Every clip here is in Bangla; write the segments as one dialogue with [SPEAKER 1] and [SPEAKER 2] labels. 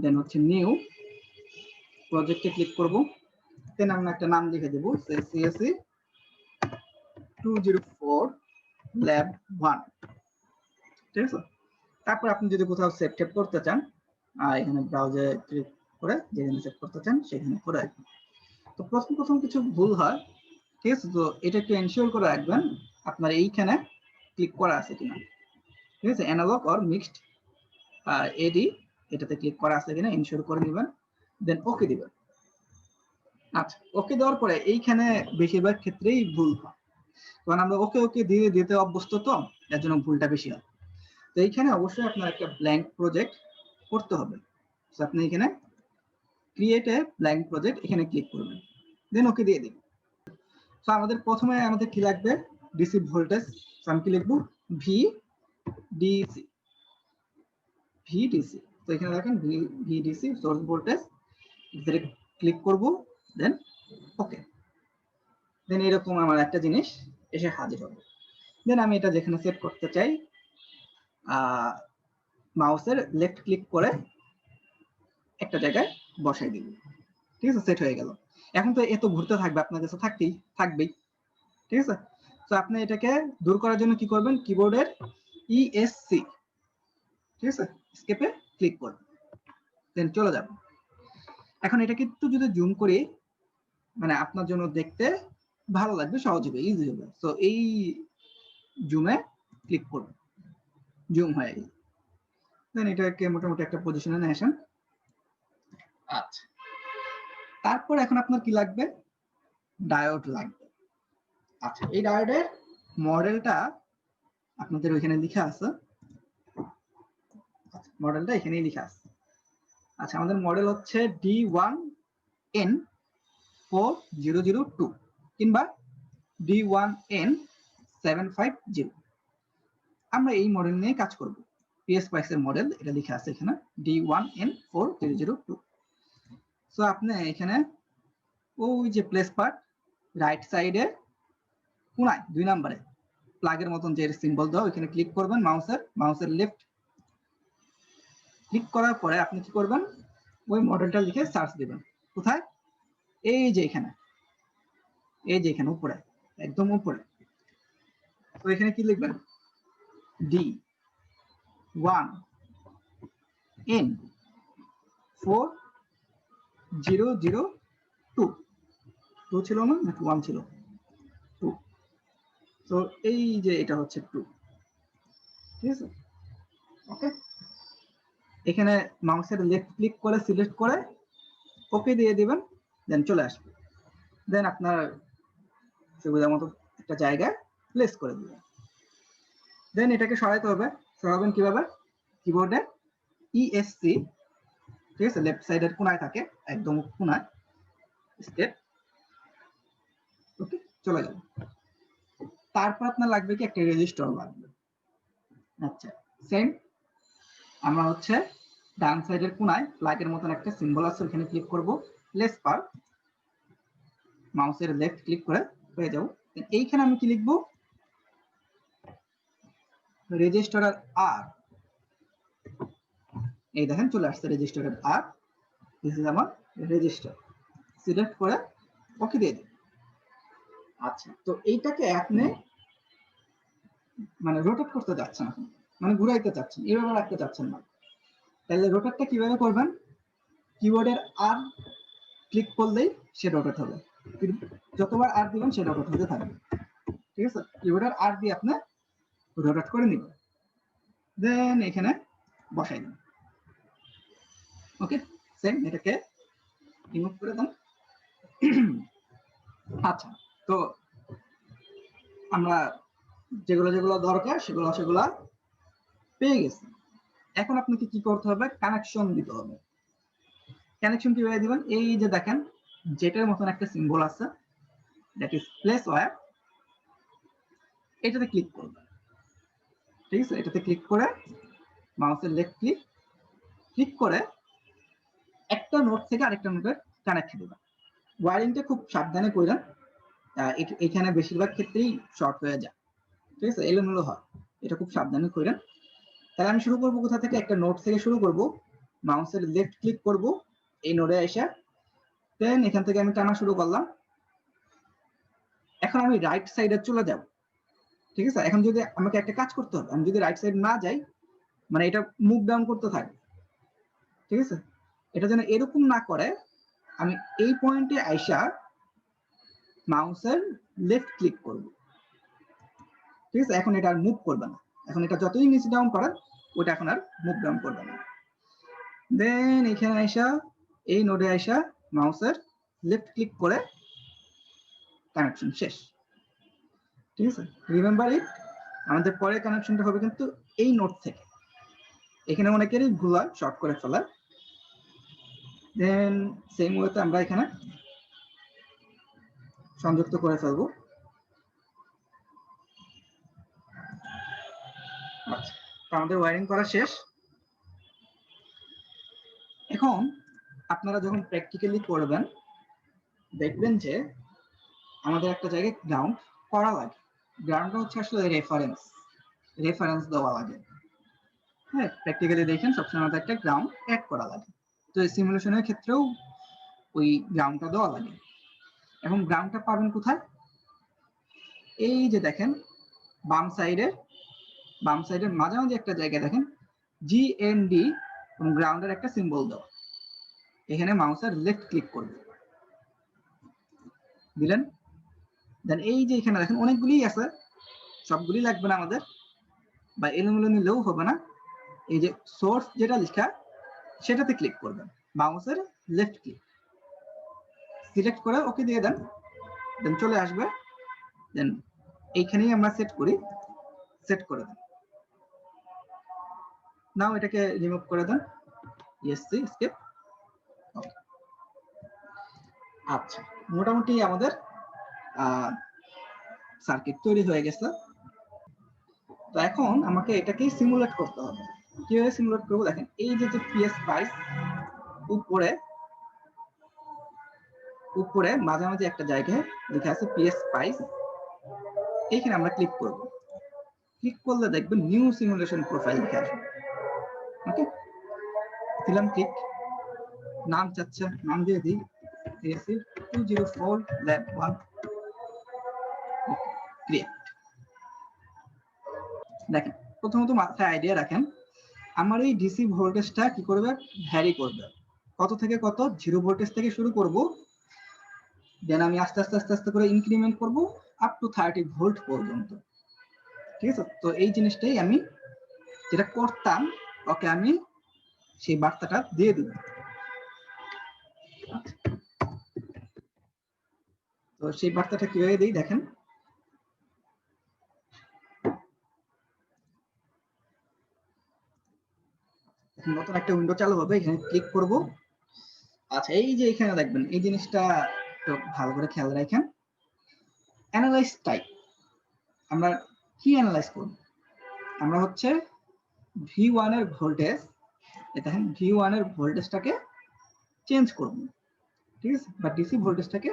[SPEAKER 1] দেন হচ্ছে নিউ প্রজেক্টে ক্লিক করব, দেন আমরা একটা নাম লিখে দেব সিএসসি 204 ল্যাব 1। ঠিক আছে, তারপর আপনি যদি কোথাও সেভ টেপ করতে চান এখানে ব্রাউজারে ক্লিক করে যেখানে সেভ করতে চান সেখানে করে রাখবেন। তো প্রথম কিছু ভুল হয়, ঠিক আছে, তো এটা একটু এনশিওর করে রাখবেন আপনার এইখানে ক্লিক করা আছে কিনা। ঠিক আছে, অ্যানালগ অর মিক্সড এডি এটাতে ক্লিক করা আছে কিনা এনশিওর করে নেবেন, দেন ওকে দিবেন। আচ্ছা, ওকে দেওয়ার পরে এইখানে বেশিরভাগ ক্ষেত্রেই ভুল হয়, কারণ আমরা ওকে দিয়ে দিতে অভ্যস্ত, তো এর জন্য ভুলটা বেশি হয়। তো এইখানে অবশ্যই আপনার একটা ব্ল্যাঙ্ক প্রজেক্ট করতে হবে। তো আপনি এখানে ক্রিয়েট এ ব্ল্যাঙ্ক প্রজেক্ট এখানে ক্লিক করবেন, দেন ওকে দিয়ে দিন। তো আমাদের প্রথমে আমাদের কি লাগবে, ডিসি ভোল্টেজ। আমি কি লিখবো, ভিডিসি। তো এখানে দেখেন ভিডিসি সোর্স ভোল্টেজ, এটাতে ক্লিক করব, দেন ওকে। দেন এরকম আমার একটা জিনিস এসে হাজির হবে। দেন আমি এটা যেখানে সেট করতে চাই মাউসের লেফট ক্লিক করে একটা জায়গায় বসাই দিব। ঠিক আছে, সেট হয়ে গেল। এখন তো এত ঘুরতে থাকবে, আপনার কাছে থাকবেই। ঠিক আছে, তো আপনি এটাকে দূর করার জন্য কি করবেন, কিবোর্ডের ইএসসি, ঠিক আছে, স্কেপে ক্লিক করবেন, দেন চলে যাবেন। এখন এটাকে একটু যদি জুম করি, মানে আপনার জন্য দেখতে ভালো লাগবে, সহজ হবে, ইজি হবে। তো এই জুমে ক্লিক করবেন, জুম হয়ে গেল। দেন এটাকে মোটামুটি একটা পজিশনে নিয়ে আসেন। আচ্ছা, তারপর এখন আপনার কি লাগবে, ডায়োড লাগবে। আচ্ছা, এই ডায়োডের মডেলটা আপনাদের ওইখানে লেখা আছে, মডেলটা এখানেই লেখা আছে। আচ্ছা, আমাদের মডেল হচ্ছে D1N4002 কিংবা D1N750। আমরা এই মডেল নিয়ে কাজ করব। PSPice এর মডেল এটা লেখা আছে এখানে D1N4002। সো আপনি এখানে ওই যে প্লেস পার্ট রাইট সাইডে কোনায় 2 নম্বরে প্লাগের মতন যে সিম্বল দাও এখানে ক্লিক করবেন, মাউসের লেফট ক্লিক করার পরে আপনি কি করবেন, ওই মডেলটা লিখে সার্চ দিবেন। কোথায়, এই যে এখানে উপরে, একদম উপরে। তো এখানে কি লিখবেন, D1N4002 ছিল না, 1 ছিল, 2। তো এই যে এটা হচ্ছে 2, ঠিক আছে, ওকে। এখানে মাউসের লেফট ক্লিক করে সিলেক্ট করে ওকে দিয়ে দিবেন, দেন চলে আসবে। দেন আপনার সুবিধা মতো একটা জায়গায় প্লেস করে দিবেন। দেন এটাকে সরাইতে হবে, সরাবেন কিভাবে, কিবোর্ডে ইএসসি, ঠিক আছে, লেফট সাইডের কোনায় থাকে, একদম কোনায় স্টেপ, ওকে, চলে গেল। তারপর আপনার লাগবে কি, একটা রেজিস্টার লাগবে। আচ্ছা, সেম আমরা হচ্ছে ডান সাইডের কোনায় প্লাগের মতন একটা সিম্বল আছে, ওখানে ক্লিক করব, প্লেস পার, মাউসের লেফট ক্লিক করে হয়ে যাবো। এইখানে আমি কি লিখবো, রেজিস্টারের আর। এই দেখেন চলে আসছে রেজিস্টারের আর, দিস ইজ আমার রেজিস্টার। সিলেক্ট করে ওকে দিয়ে দিন। আচ্ছা, তো এইটাকে আপনি মানে রোটেট করতে যাচ্ছেন, মানে ঘুরাইতে চাচ্ছেন, এইভাবে রাখতে চাচ্ছেন না। তাহলে রোটেটটা কিভাবে করবেন, কিবোর্ডের আর ক্লিক করলেই সে রোটেট হবে, যতবার আর দিবেন সে রোটেট হতে থাকবে। ঠিক আছে, কিবোর্ডের আর দিয়ে আপনি রোটেট করে নিবেন, দেন এখানে বসাই দিন। ওকে, সেম এটাকে রিমুভ করে দেন। আচ্ছা, তো আমরা যেগুলো দরকার সেগুলো পেয়ে গেছি। এখন আপনাকে কি করতে হবে, কানেকশন দিতে হবে। কানেকশন কিভাবে দিবেন, এই যে দেখেন জেটের মতন একটা সিম্বল আছে, দ্যাট ইজ প্লেস ওয়্যার, এটাতে ক্লিক করবেন। ঠিক আছে, এটাতে ক্লিক করে মাউসের লেফট ক্লিক করে একটা নোট থেকে আরেকটা নোটের কানেক্ট দিবেন। ওয়ারিংটা খুব সাবধানে করবেন, এখানে বেশিরভাগ ক্ষেত্রেই শর্ট হয়ে যায়, ঠিক আছে, এলোমেলো হয়, এটা খুব সাবধানে করেন। তাহলে আমি শুরু করবো কোথা থেকে, একটা নোট থেকে শুরু করব, মাউসের লেফট ক্লিক করব এই নোডে এসে, দেন এখান থেকে আমি টানা শুরু করলাম। এখন আমি রাইট সাইডে চলে যাব, ঠিক আছে। এখন যদি আমাকে একটা কাজ করতে হবে, আমি যদি রাইট সাইড না যাই, মানে এটা মুভ ডাউন করতে থাকবে, ঠিক আছে। এটা যেন এরকম না করে, আমি এই পয়েন্টে আইসা মাউসের লেফট ক্লিক করব, ঠিক আছে। এখন এটা আর মুভ করবে না, এখন এটা যতই নিচে ডাউন করেন ওটা এখন আর মুভ ডাউন করবে না। দেন এখানে আইসা এই নোডে আইসা মাউসের লেফট ক্লিক করে কানেকশন শেষ, ঠিক আছে। রিমেম্বার ইট, আমাদের পরের কানেকশনটা হবে কিন্তু এই নোড থেকে। এখানে অনেকেরই ভুল হয়, শর্ট করে ফেলা। দেন সেম ওয়েতে আমরা এখানে সংযুক্ত করে ফেলবো। আচ্ছা, আমাদের ওয়্যারিং করা শেষ। এখন আপনারা যখন প্র্যাকটিক্যালি করবেন দেখবেন যে আমাদের একটা জায়গায় গ্রাউন্ড করা লাগে। গ্রাউন্ডটা হচ্ছে আসলে রেফারেন্স দেওয়া লাগে। হ্যাঁ, প্র্যাকটিক্যালি দেখেন সবসময় আমাদের একটা গ্রাউন্ড অ্যাড করা লাগে। তো এই সিমুলেশনের ক্ষেত্রেও ওই গ্রাউন্ডটা দেওয়া লাগে। এখন গ্রাউন্ডটা পাবেন কোথায়? এই যে দেখেন বাম সাইডের মাঝামাঝি একটা জায়গায় দেখেন জিএনডি এবং গ্রাউন্ডের একটা সিম্বল দেওয়া। এখানে মাউসের লেফট ক্লিক করবে, দিলেন। দেন এই যে এখানে দেখেন অনেকগুলি আছে, সবগুলি লাগবে না আমাদের, বা এলোমেলো নিলেও হবে না। এই যে সোর্স যেটা লেখা সেটাতে ক্লিক করবেন, মাউসের লেফট ক্লিক সিলেক্ট করে ওকে দিয়ে দেন, দেন চলে আসবে। দেন এইখানেই আমরা সেট করে দেন। নাও এটাকে রিমুভ করে দেন, ইএসসি স্কেপ। আচ্ছা, মোটামুটি আমাদের সার্কিট তৈরি হয়ে গেছে। তো এখন আমাকে এটাকে সিমুলেট করতে হবে। কিভাবে সিমুলেট করবো দেখেন, এই যে PSpice উপরে মাঝামাঝি একটা জায়গায় লেখা আছে PSpice, এইখানে আমরা ক্লিক করব। ক্লিক করলে দেখবেন নিউ সিমুলেশন প্রোফাইল লেখা আসবে। ওকে, দিলাম ক্লিক। নাম চাচ্ছে, নাম দিয়ে দিই ASC 204 lab 1 ক্রিয়েট। দেখেন প্রথমত মাথায় আইডিয়া রাখেন, আমার এই ডিসি ভোল্টেজটা কি করবে, ভ্যারি করবে। কত থেকে কত? 0 ভোল্টেজ থেকে শুরু করব, দেন আমি আস্তে আস্তে করে ইনক্রিমেন্ট করব আপ টু 30 ভোল্ট পর্যন্ত, ঠিক আছে। তো এই জিনিসটাই আমি যেটা করতাম, ওকে আমি সেই বার্তাটা দিয়ে দিব। তো সেই বার্তাটা কিভাবে দিই দেখেন, নতুন একটা উইন্ডো চালু হবে, এখানে ক্লিক করব। আচ্ছা, এই যে এখানে দেখবেন এই জিনিসটা তো ভালো করে খেয়াল রাখেন, অ্যানালাইজ টাইপ। আমরা কি অ্যানালাইজ করব? আমরা হচ্ছে V1 এর ভোল্টেজ, দেখেন V1 এর ভোল্টেজটাকে চেঞ্জ করব, ঠিক আছে, বা ডিসি ভোল্টেজটাকে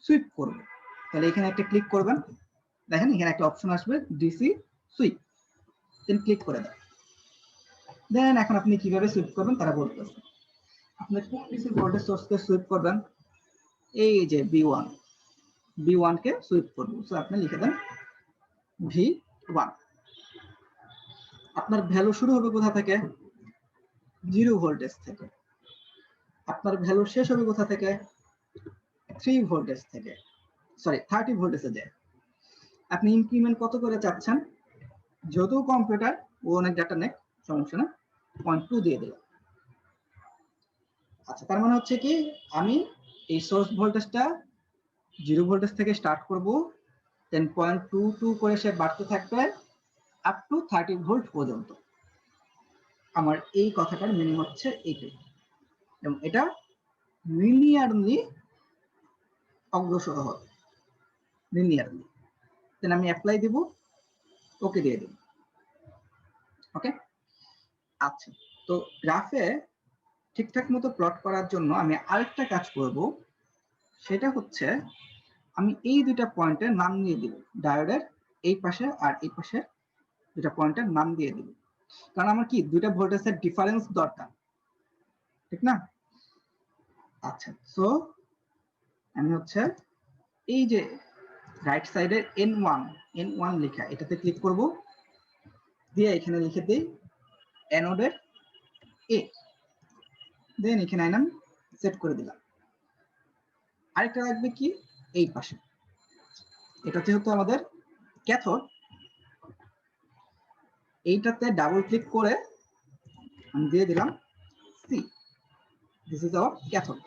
[SPEAKER 1] সুইপ করব। তাহলে এখানে একটা ক্লিক করবেন, দেখেন এখানে একটা অপশন আসবে ডিসি সুইপ, দেন ক্লিক করে দেন। দেন এখন আপনি কিভাবে সুইপ করবেন তারা বলতেছে। আপনি কোন ডিসি ভোল্টেজ সোর্সকে সুইপ করবেন? এই যে V1 কে সুইপ করব। সো আপনি লিখে দেন V1। আপনার ভ্যালু শুরু হবে কোথা থেকে? 0 ভোল্টেজ থেকে। আপনার ভ্যালু শেষ হবে কোথা থেকে? 3 ভোল্টেজ থেকে, সরি 30 ভোল্টেজে যায়। আপনি ইনক্রিমেন্ট কত করে চাচ্ছেন? যেহেতু কম্পিউটার ও অনেক ডাটা নেই, সমস্যা না, 0.2 দিয়ে দিলাম। আচ্ছা, তার মানে হচ্ছে কি আমি এই সোর্স ভোল্টেজটা 0 ভোল্টেজ থেকে স্টার্ট করব, দেন 0.22 করে সে বাড়তে থাকবে আপ টু 30 ভোল্ট পর্যন্ত। আমার এই কথাটার মিনিং হচ্ছে এইটাই, এবং এটা লিনিয়ারলি অগ্রসর হবে, লিনিয়ারলি। দেন আমি অ্যাপ্লাই দিব, ওকে দিয়ে দেব। ওকে, আচ্ছা। তো গ্রাফে ঠিকঠাক মতো প্লট করার জন্য আমি আরেকটা কাজ করব, সেটা হচ্ছে আমি এই দুইটা পয়েন্টের নাম দিয়ে দিব, ডায়োডের এই পাশে আর এই পাশে দুইটা পয়েন্টের নাম দিয়ে দিব। কারণ আমার কি দুইটা ভোল্টেজের ডিফারেন্স দরকার, ঠিক না? আচ্ছা, সো আমি হচ্ছে এই যে রাইট সাইডে N1 লেখা এটাতে ক্লিক করব, দিয়ে এখানে লিখে দিই অ্যানোডের এ, দেন এখানে আইনাম সেট করে দিলাম। আরেকটা লাগবে কি এই পাশে, এটা যেহেতু আমাদের ক্যাথোড, এইটাতে ডাবল ক্লিক করে আমি দিয়ে দিলাম C, this is our cathode.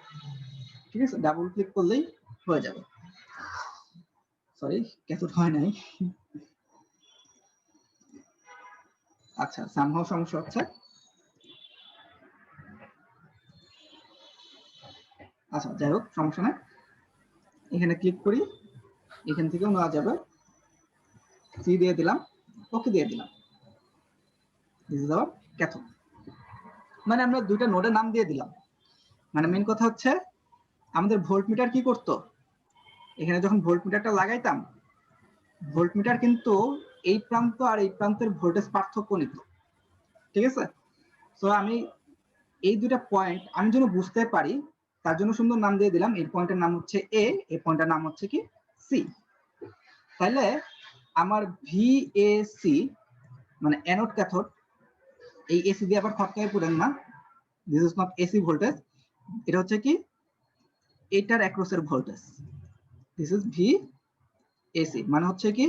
[SPEAKER 1] ঠিক আছে, ডাবল ক্লিক করলেই হয়ে যাবে। সরি, ক্যাথোড হয় নাই। আচ্ছা, সামহাও সমস্যা হচ্ছে। আচ্ছা, যাই হোক, সমস্যা নাই। এখানে ক্লিক করি, এখান থেকেও নেওয়া যাবে। সি দিয়ে দিলাম, ওকে দিয়ে দিলাম। This is our cathode. মানে আমরা দুইটা নোডের নাম দিয়ে দিলাম। মানে মেন কথা হচ্ছে আমাদের ভোল্টমিটার কি করতো, এখানে যখন ভোল্টমিটারটা লাগাইতাম, ভোল্টমিটার কিন্তু এই প্রান্ত আর এই প্রান্তের ভোল্টেজ পার্থক্য নিত। ঠিক আছে, সো আমি এই দুটা পয়েন্ট আমি যেন বুঝতে পারি তার জন্য সুন্দর নাম দিয়ে দিলাম। এই পয়েন্টের নাম হচ্ছে এ, এই পয়েন্টের নাম হচ্ছে কি সি। তাহলে আমার ভিএসি মানে অ্যানোড ক্যাথোড, এই এসি দিয়ে আবার খটকায় পড়েন না, this is not AC voltage, এটা হচ্ছে কি এটার অ্যাক্রসের voltage, this is V AC, মানে হচ্ছে কি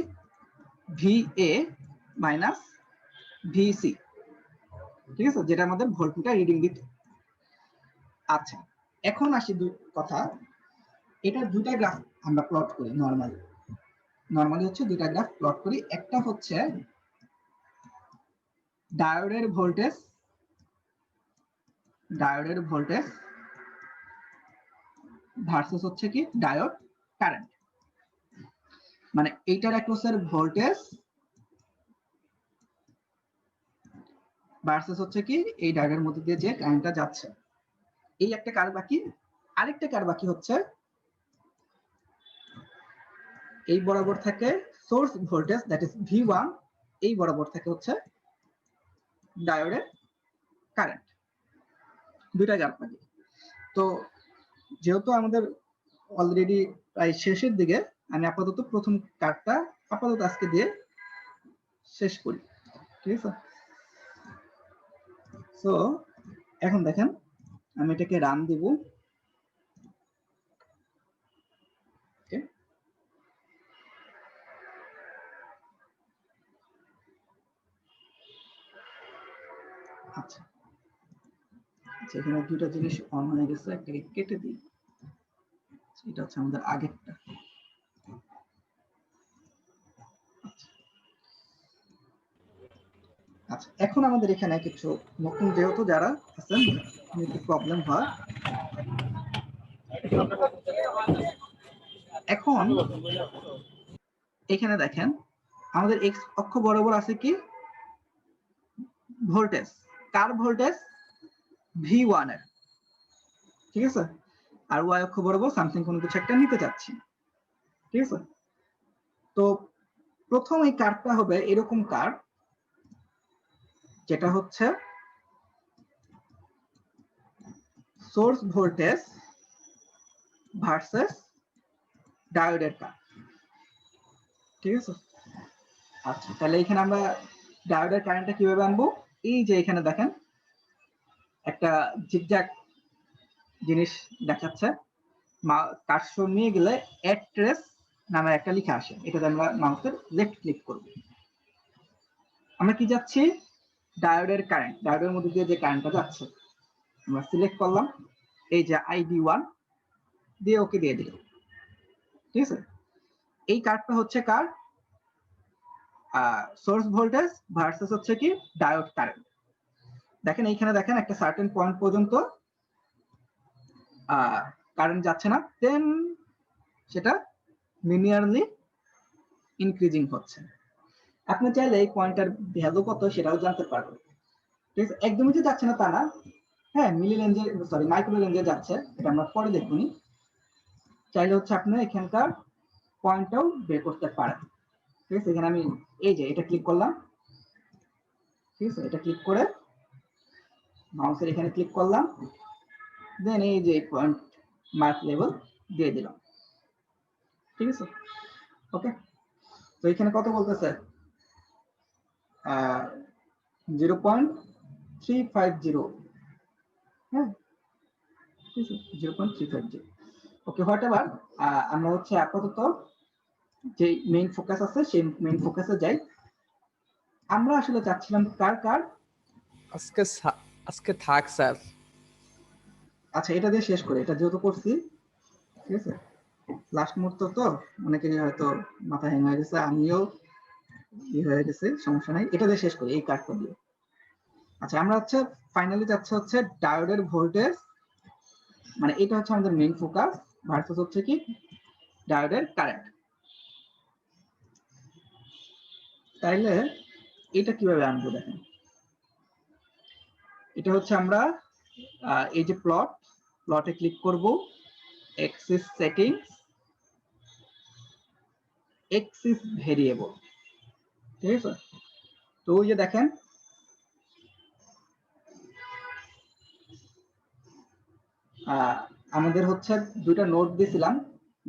[SPEAKER 1] ভিএ মাইনাস ভিসি। ঠিক আছে, যেটা আমাদের ভোল্টমিটার রিডিং দিত। আচ্ছা, এখন আসি কথা, এটা দুটা গ্রাফ আমরা প্লট করি নরমালি হচ্ছে দুটা গ্রাফ প্লট করি। একটা হচ্ছে ডায়োডের ভোল্টেজ ভার্সেস হচ্ছে কি ডায়োড কারেন্ট, মানে এইটার অ্যাক্রসের ভোল্টেজ ভার্সেস হচ্ছে কি এই ডায়োডের মধ্যে দিয়ে যে কারেন্টটা যাচ্ছে। এই একটা কার বাকি। আরেকটা কার বাকি হচ্ছে এই বরাবর থাকে source voltage, that is V1, এই বরাবর থাকে হচ্ছে ডায়োডের কারেন্ট। দুইটা গ্রাফ বাকি। তো যেহেতু আমাদের অলরেডি প্রায় শেষের দিকে, আমি আপাতত প্রথম কার্ডটা আপাতত আজকে দিয়ে শেষ করি। ঠিক আছে, সো এখন দেখেন আমি এটাকে রান দিব। আচ্ছা, এখানে দুটো জিনিস অন হয়ে গেছে, একটাকে কেটে দিই, এটা হচ্ছে আমাদের আগেরটা। আচ্ছা, এখন আমাদের এখানে কিছু নতুন যেহেতু যারা আছেন একটু প্রবলেম হয়। এখন এখানে দেখেন আমাদের এক্স অক্ষ বরাবর আছে কি ভোল্টেজ, কার ভোল্টেজ V1 এর। ঠিক আছে, আর ওয়াই অক্ষ বরাবর সামথিং কোনো কিছু একটা নিতে চাচ্ছি। ঠিক আছে, তো প্রথম এই কার্ভটা হবে এরকম কার্ভ, যেটা হচ্ছে সোর্স ভোল্টেজ ভার্সেস ডায়োডের কার্ভ। ঠিক আছে, আচ্ছা তাহলে এখানে আমরা ডায়োডের কারেন্টটা কিভাবে আনবো, এই যে এখানে দেখেন একটা জিগজ্যাগ জিনিস দেখাচ্ছে, কার্সর নিয়ে গেলে অ্যাড ট্রেস নামে একটা লেখা আসে, এটাতে আমরা মাউসের লেফট ক্লিক করব। আমরা কি যাচ্ছি ডায়োডের কারেন্ট, ডায়োডের মধ্যে দিয়ে যে কারেন্টটা যাচ্ছে আমরা সিলেক্ট করলাম, এই যে ID1 দিয়ে ওকে দিয়ে দিলাম। ঠিক আছে, এই কার্ভটা হচ্ছে কার সোর্স ভোল্টেজ ভার্সেস হচ্ছে কি ডায়োড কারেন্ট। দেখেন এইখানে দেখেন একটা সার্টেন পয়েন্ট পর্যন্ত কারেন্ট যাচ্ছে না, দেন সেটা লিনিয়ারলি ইনক্রিজিং হচ্ছে। আপনি চাইলে এই পয়েন্টের ভ্যালু কত সেটাও জানতে পারবেন। ঠিক আছে, একদমই যে যাচ্ছে না তা না, হ্যাঁ মিলি রেঞ্জে সরি মাইক্রো রেঞ্জে যাচ্ছে, এটা আমরা পরে দেখবনি। চাইলে হচ্ছে আপনি এখানকার পয়েন্টটাও বের করতে পারেন। ঠিক আছে, এখানে আমি এই যে এটা ক্লিক করলাম। ঠিক আছে, এটা ক্লিক করে মাউসের এখানে ক্লিক করলাম, দেন এই যে পয়েন্ট মার্ক লেভেল দিয়ে দিলাম, ঠিক আছে। ওকে, তো এখানে কত বলতেছে 0.350, হ্যাঁ, ঠিক আছে 0.350। ওকে, হোয়াট এভার, আমরা হচ্ছে আপাতত যে মেইন ফোকাস আছে সেই মেইন ফোকাসে যাই। আমরা আসলে চাচ্ছিলাম কার
[SPEAKER 2] আজকে থাক স্যার।
[SPEAKER 1] আচ্ছা, এটা দিয়ে শেষ করি, এটা যেহেতু করছি, ঠিক আছে, লাস্ট মুহূর্ত তো অনেকেরই হয়তো মাথা হ্যাং হয়ে গেছে, আমিও হয়ে গেছে, সমস্যা নাই, এটা দিয়ে শেষ করি এই কার্ডটা দিয়ে। আচ্ছা, আমরা হচ্ছে ফাইনালি যাচ্ছে হচ্ছে ডায়োডের ভোল্টেজ, মানে এটা হচ্ছে আমাদের মেইন ফোকাস, ভার্সাস হচ্ছে কি ডায়োডের কারেন্ট। তাইলে এটা কিভাবে আনবো দেখেন, এটা হচ্ছে আমরা এই যে প্লটে ক্লিক করব, এক্সিস সেটিংস, এক্সিস ভেরিয়েবল, ঠিক আছে। তো ওই যে দেখেন আমাদের হচ্ছে দুইটা নোট দিয়েছিলাম,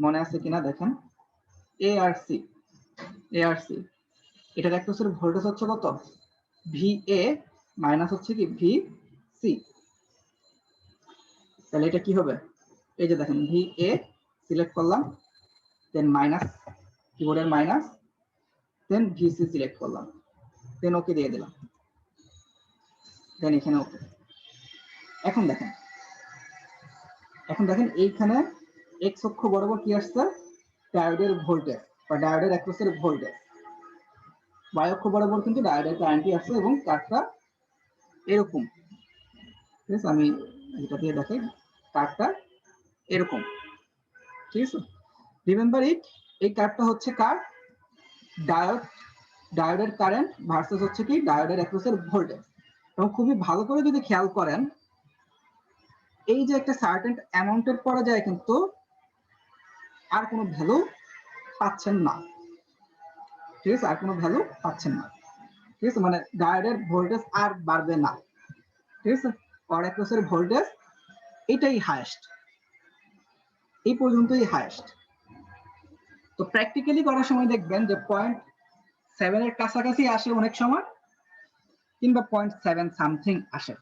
[SPEAKER 1] মনে আছে কিনা দেখেন, এ আর সি, এটার একটা হচ্ছে ভোল্টেজ হচ্ছে কত VA মাইনাস হচ্ছে কি VC। তাহলে এটা কি হবে, এই যে দেখেন VA সিলেক্ট করলাম, দেন মাইনাস, কিবোর্ডের মাইনাস, দেন VC সিলেক্ট করলাম, দেন ওকে দিয়ে দিলাম, দেন এখানে ওকে। এখন দেখেন এইখানে এক্স অক্ষ বরাবর কি আসছে, ডায়োডের ভোল্টেজ বা ডায়োডের অ্যাক্রসের ভোল্টেজ, y অক্ষ বরাবর কিন্তু ডায়োডের কারেন্টই আসছে এবং কার্ভটা এরকম, ঠিক আছে। আমি এটা দিয়ে দেখাই, কার্ভটা এরকম, ঠিক আছে। রিমেম্বার ইট, এই কার্ভটা হচ্ছে কার ডায়োডের কারেন্ট ভার্সেস হচ্ছে কি ডায়োডের অ্যাক্রসের ভোল্টেজ। এবং খুবই ভালো করে যদি খেয়াল করেন, এই যে একটা সার্টেন অ্যামাউন্টের পরে যায় কিন্তু আর কোনো ভ্যালু পাচ্ছেন না, ঠিক আছে, আর কোনো ভ্যালু পাচ্ছেন না, ঠিক আছে, মানে ডায়োডের ভোল্টেজ আর বাড়বে না, ঠিক আছে। পাওয়ার অ্যাক্রসের ভোল্টেজ এটাই হাইয়েস্ট, এই পর্যন্তই হাইয়েস্ট। তো প্র্যাকটিক্যালি করার সময় দেখবেন যে 0.7 এর কাছাকাছি আসে অনেক সময়, কিংবা 0.7 সামথিং আসে,